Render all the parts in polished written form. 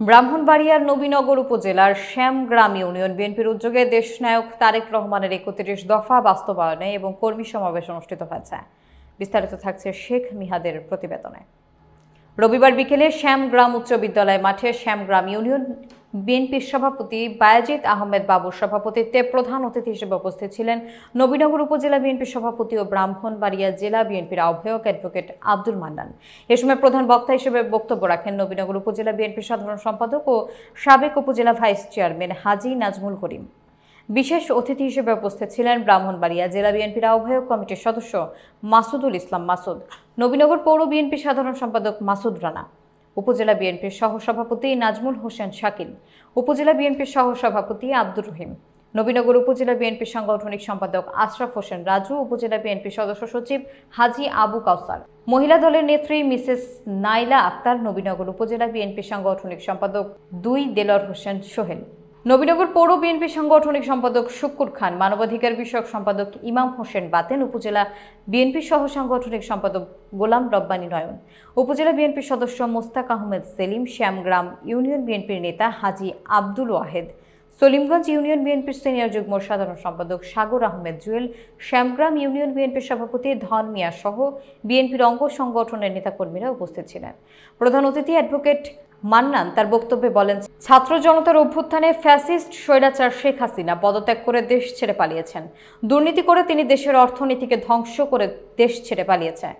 ব্রাহ্মণবাড়িয়ার নবীনগর উপজেলার শ্যামগ্রাম ইউনিয়ন বিএনপির উদ্যোগে দেশনায়ক তারেক রহমানের ৩১ দফা বাস্তবায়নে এবং কর্মী সমাবেশ অনুষ্ঠিত হয়েছে। বিস্তারিত থাকছে শেখ মিহাদের প্রতিবেদনে। রবিবার বিকেলে শ্যামগ্রাম উচ্চ বিদ্যালয় মাঠে শ্যামগ্রাম ইউনিয়ন বিএনপির সভাপতি বায়েজিদ আহমেদ বাবুর সভাপতিত্বে প্রধান অতিথি হিসেবে উপস্থিত ছিলেন নবীনগর উপজেলা বিএনপির সভাপতি ও ব্রাহ্মণবাড়িয়া জেলা বিএনপির আহ্বায়ক অ্যাডভোকেট আব্দুল মান্নান। এ সময় প্রধান বক্তা হিসেবে বক্তব্য রাখেন নবীনগর উপজেলা বিএনপির সাধারণ সম্পাদক ও সাবেক উপজেলা ভাইস চেয়ারম্যান হাজী নাজমুল করিম। বিশেষ অতিথি হিসেবে উপস্থিত ছিলেন ব্রাহ্মণবাড়িয়া জেলা বিএনপির আহ্বায়ক কমিটির সদস্য মাসুদুল ইসলাম মাসুদ, নবীনগর পৌর বিএনপির সাধারণ সম্পাদক মাসুদ রানা, উপজেলা বিএনপির সহসভাপতি নাজমুল হোসেন শাকিল, উপজেলা বিএনপির সহসভাপতি আব্দুর রহিম, নবীনগর উপজেলা বিএনপির সাংগঠনিক সম্পাদক আশরাফ হোসেন রাজু, উপজেলা বিএনপির সদস্য সচিব হাজী আবু কাউসার, মহিলা দলের নেত্রী মিসেস নাইলা আক্তার, নবীনগর উপজেলা বিএনপির সাংগঠনিক সম্পাদক ২ দেলোয়ার হোসেন সোহেল, নবীনগর পৌর বিএনপির সাংগঠনিক সম্পাদক শুক্কুর খান, মানবাধিকার বিষয়ক সম্পাদক ইমাম হোসেন বাতেন, উপজেলা বিএনপির সহ সাংগঠনিক সম্পাদক গোলাম রব্বানী নয়ন, উপজেলা বিএনপির সদস্য মোস্তাক আহমেদ সেলিম, শ্যামগ্রাম ইউনিয়ন বিএনপির নেতা হাজী আব্দুল ওয়াহেদ, সলিমগঞ্জ ইউনিয়ন বিএনপির সিনিয়র যুগ্ম সাধারণ সম্পাদক সাগর আহমেদ জুয়েল, শ্যামগ্রাম ইউনিয়ন বিএনপির সভাপতি ধন মিয়া সহ বিএনপির অঙ্গ সংগঠনের নেতাকর্মীরা উপস্থিত ছিলেন। প্রধান অতিথি অ্যাডভোকেট মান্নান তার বক্তব্যে বলেন, ছাত্র জনতার অভ্যুত্থানে ফ্যাসিস্ট স্বৈরাচার শেখ হাসিনা পদত্যাগ করে দেশ ছেড়ে পালিয়েছেন। দুর্নীতি করে তিনি দেশের অর্থনীতিকে ধ্বংস করে দেশ ছেড়ে পালিয়েছে।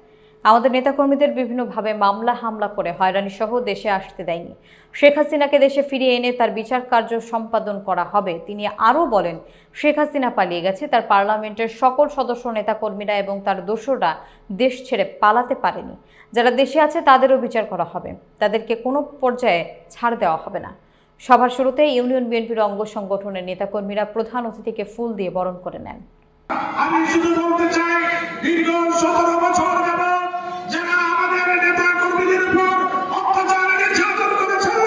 আমাদের নেতাকর্মীদের বিভিন্নভাবে মামলা হামলা করে হয়রানি সহ দেশে আসতে দেয়নি। শেখ হাসিনাকে দেশে ফিরিয়ে এনে তার বিচার কার্য সম্পাদন করা হবে। তিনি আরও বলেন, শেখ হাসিনা পালিয়ে গেছে, তার পার্লামেন্টের সকল সদস্য নেতাকর্মীরা এবং তার দোসররা দেশ ছেড়ে পালাতে পারেনি। যারা দেশে আছে তাদেরও বিচার করা হবে, তাদেরকে কোনো পর্যায়ে ছাড় দেওয়া হবে না। সভার শুরুতে ইউনিয়ন বিএনপির অঙ্গ সংগঠনের নেতাকর্মীরা প্রধান অতিথিকে ফুল দিয়ে বরণ করে নেন। আমি শুধু বলতে চাই, দীর্ঘ ১৭ বছর যাবত যারা আমাদের নেতা কর্মীদের উপর অত্যাচার নির্যাতন করেছেন,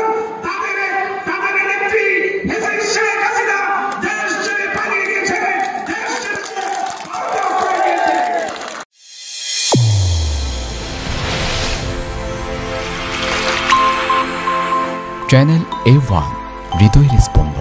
তাদের নেত্রী শেখ হাসিনা দেশ ছেড়ে পালিয়ে গেছে, দেশ ছেড়ে ভারতে চলে গেছে। চ্যানেল A1 হৃদয় রেসপন্স।